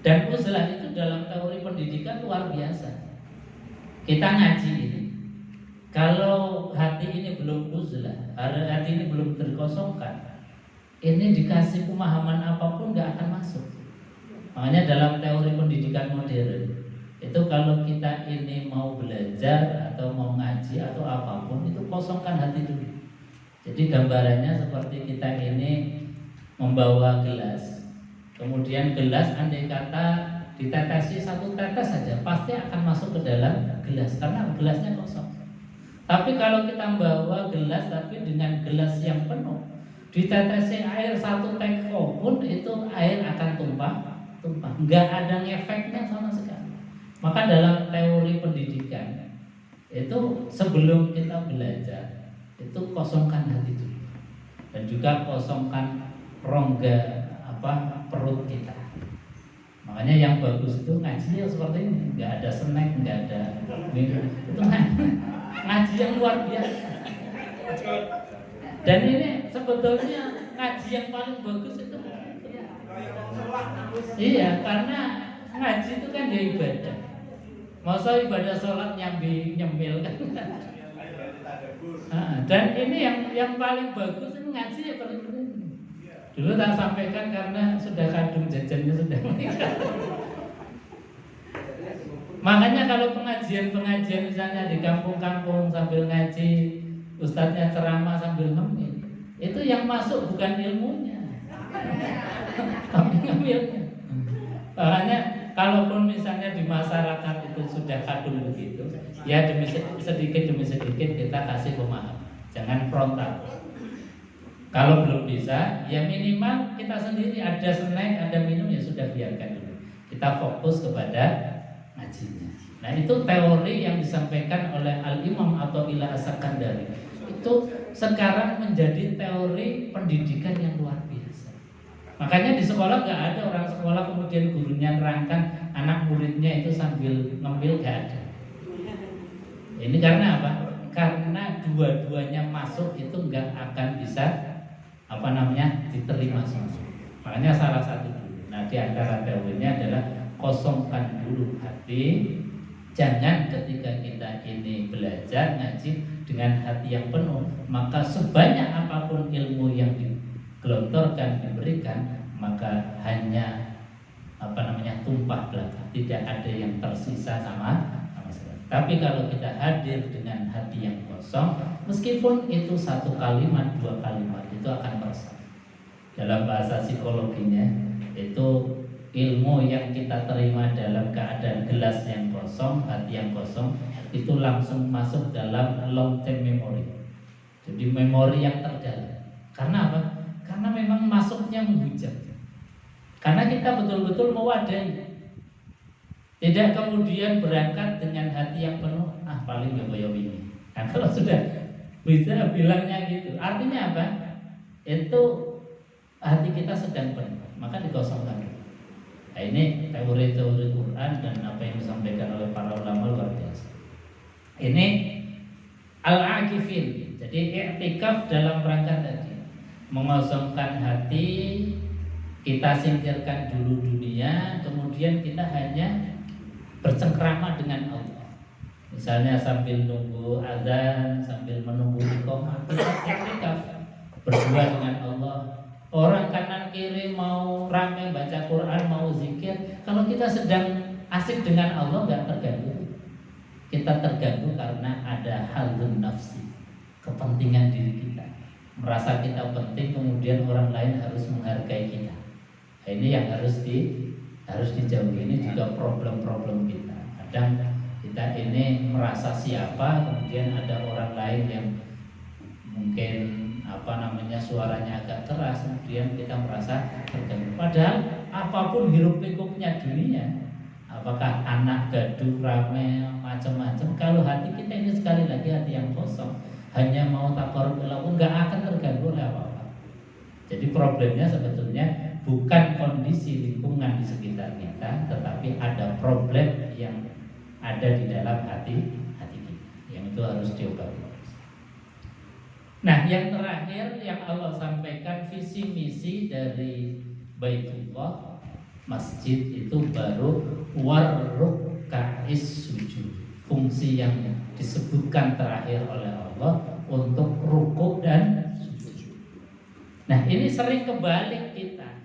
Dan uzlah itu dalam teori pendidikan luar biasa. Kita ngaji ini, kalau hati ini belum uzlah, hati ini belum terkosongkan, ini dikasih pemahaman apapun gak akan masuk. Makanya dalam teori pendidikan modern itu kalau kita ini mau belajar atau mau ngaji atau apapun, itu kosongkan hati dulu. Jadi gambarannya seperti kita ini membawa gelas, kemudian gelas andai kata ditetesi satu tetes saja pasti akan masuk ke dalam gelas karena gelasnya kosong. Tapi kalau kita membawa gelas tapi dengan gelas yang penuh, ditetesi air 1 teko pun itu air akan tumpah, nggak ada efeknya sama sekali. Maka dalam teori pendidikan itu sebelum kita belajar itu kosongkan hati dulu dan juga kosongkan rongga perut kita. Makanya yang bagus itu ngaji seperti ini, nggak ada snack, nggak ada minum. Itu ngaji yang luar biasa. Dan ini sebetulnya ngaji yang paling bagus itu. Iya, karena ngaji itu kan ya ibadah. Masa ibadah sholat nyemil kan. Dan ini yang paling bagus itu ngaji ya paling penting. Dulu tak sampaikan karena sudah kadung jajannya sudah meningkat. Makanya kalau pengajian misalnya di kampung-kampung sambil ngaji, ustadznya ceramah sambil ngemil, itu yang masuk bukan ilmunya, tapi ngemilnya. Makanya kalaupun misalnya di masyarakat itu sudah kadung begitu, ya sedikit demi sedikit kita kasih pemahaman, jangan frontal. Kalau belum bisa, ya minimal kita sendiri ada snack, ada minum, ya sudah biarkan dulu. Kita fokus kepada ngajinya. Nah itu teori yang disampaikan oleh Al-Imam Athaillah As-Sakandari. Itu sekarang menjadi teori pendidikan yang luar biasa. Makanya di sekolah gak ada orang sekolah kemudian gurunya nerangkan anak muridnya itu sambil ngemil, gak ada. Ini karena apa? Karena dua-duanya masuk itu gak akan bisa diterima semua. Makanya salah satu dulu. Nah di antara teorinya adalah kosongkan dulu hati. Jangan ketika kita ini belajar ngaji dengan hati yang penuh, maka sebanyak apapun ilmu yang digelontorkan diberikan, maka hanya tumpah belaka, tidak ada yang tersisa sama sekali. Tapi kalau kita hadir dengan hati yang kosong, meskipun itu 1 kalimat, 2 kalimat, itu akan meresap. Dalam bahasa psikologinya itu ilmu yang kita terima dalam keadaan gelas yang kosong, hati yang kosong, itu langsung masuk dalam long term memory. Jadi memori yang terdalam. Karena apa? Karena memang masuknya menghujat. Karena kita betul-betul mewadahi. Tidak kemudian berangkat dengan hati yang penuh, paling gak boyo ini. Nah, kalau sudah bisa bilangnya gitu, artinya apa? Itu hati kita sedang penuh, maka dikosongkan. Nah, ini teori-teori Quran dan apa yang disampaikan oleh para ulama luar biasa. Ini al-akifin. Jadi i'tikaf dalam rangka tadi mengosongkan hati, kita singkirkan dulu dunia, kemudian kita hanya bercengkrama dengan Allah. Misalnya sambil nunggu azan, sambil menunggu iqamah, kita i'tikaf berdua dengan Allah. Orang kanan kiri mau ramai baca Quran, mau zikir, kalau kita sedang asik dengan Allah nggak terganggu. Kita terganggu karena ada halun nafsi, kepentingan diri kita, merasa kita penting, kemudian orang lain harus menghargai kita. Nah, ini yang harus dijauhi. Ini juga problem-problem kita. Kadang kita ini merasa siapa, kemudian ada orang lain yang mungkin suaranya agak keras, kemudian kita merasa terganggu. Padahal apapun hiruk pikuknya dunia, apakah anak gaduh rame macam-macam, kalau hati kita ini sekali lagi hati yang kosong, hanya mau taqarrub ila Allah, nggak akan terganggu oleh apa-apa. Jadi problemnya sebetulnya bukan kondisi lingkungan di sekitar kita, tetapi ada problem yang ada di dalam hati kita, yang itu harus diobati. Nah, yang terakhir yang Allah sampaikan visi misi dari Baitullah, masjid itu baru warruka'is sujud. Fungsi yang disebutkan terakhir oleh Allah untuk rukuk dan sujud. Nah, ini sering kebalik kita.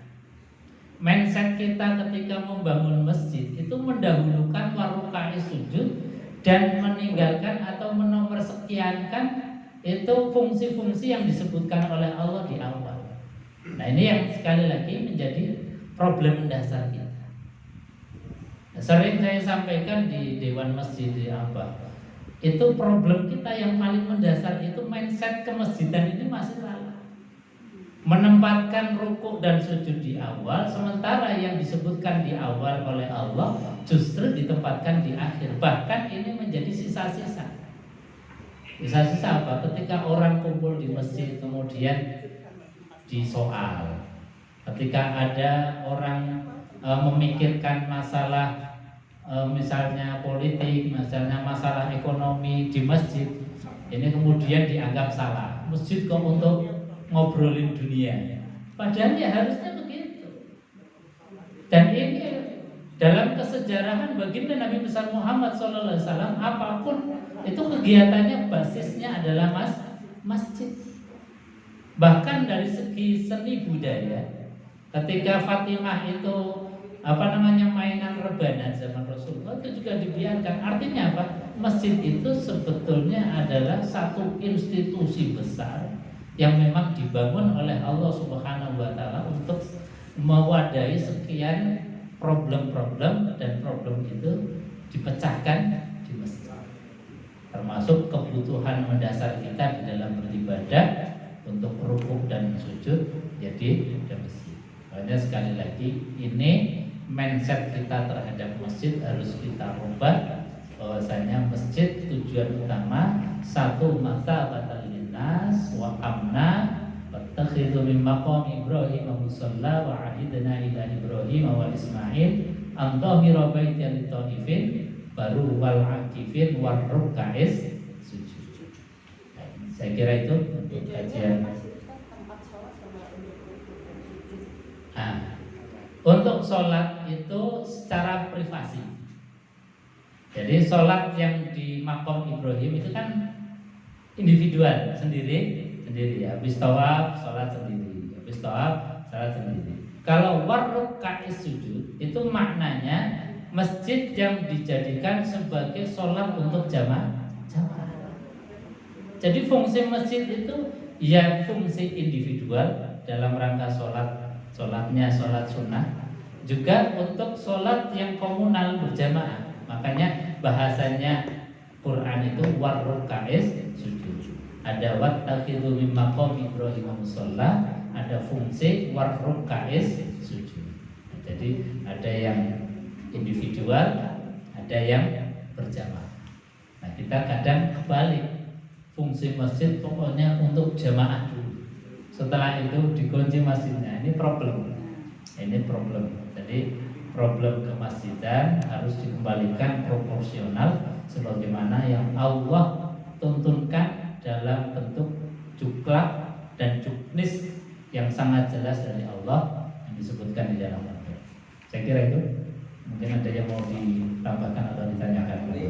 Mindset kita ketika membangun masjid itu mendahulukan warruka'is sujud dan meninggalkan atau menomorsekiankan itu fungsi-fungsi yang disebutkan oleh Allah di awal. Nah, ini yang sekali lagi menjadi problem mendasar kita. Sering saya sampaikan di Dewan Masjid itu problem kita yang paling mendasar itu mindset kemasjidan ini masih salah. menempatkan rukuk dan sujud di awal, sementara yang disebutkan di awal oleh Allah justru ditempatkan di akhir. Bahkan ini menjadi sisa-sisa. Sisa-sisa apa? Ketika orang kumpul di masjid kemudian disoal, ketika ada orang memikirkan masalah misalnya politik, misalnya masalah ekonomi di masjid, ini kemudian dianggap salah. Masjid kok untuk ngobrolin dunia, padahal ya harusnya begitu. Dan ini dalam kesejarahan baginda Nabi besar Muhammad SAW, apapun itu kegiatannya basisnya adalah masjid. Bahkan dari segi seni budaya, ketika Fatimah itu mainan rebana zaman Rasulullah itu juga dibiarkan. Artinya apa? Masjid itu sebetulnya adalah satu institusi besar yang memang dibangun oleh Allah Subhanahu wa taala untuk mewadahi sekian problem-problem, dan problem itu dipecahkan di masjid. Termasuk kebutuhan mendasar kita di dalam beribadah untuk rukuk dan sujud jadi di masjid. Makanya sekali lagi ini mindset kita terhadap masjid harus kita rubah, bahwasanya masjid tujuan utama satu, masa batal nas wa amna wattakhidhu min maqam Ibrahim musalla wa ahidna ila Ibrahim wa Ismail an tahira baiti lit-taifin baru wal akifin war ruk'ais sujud. Saya kira itu untuk kajian. Untuk sholat itu secara privasi. Jadi sholat yang di maqam Ibrahim itu kan individual, sendiri ya. Habis tawaf sholat sendiri, habis tawaf sholat sendiri. Kalau warruka'is sujud itu maknanya masjid yang dijadikan sebagai sholat untuk jamaah. Jadi fungsi masjid itu ya fungsi individual dalam rangka sholatnya sholat sunnah, juga untuk sholat yang komunal berjamaah. Makanya bahasanya Quran itu warruka'is sujud. Ada wattakhidhu min maqam Ibrahim musalla, ada fungsi warruka'is sujud. Jadi ada yang individual, ada yang berjamaah. Nah, kita kadang kebalik, fungsi masjid pokoknya untuk jamaah dulu, setelah itu dikunci masjidnya. Ini problem. Jadi problem kemasjidan harus dikembalikan proporsional sebagaimana yang Allah tuntunkan dalam bentuk juklak dan juknis yang sangat jelas dari Allah yang disebutkan di dalam Al-Quran. Saya kira itu. Mungkin ada yang mau ditambahkan atau ditanyakan.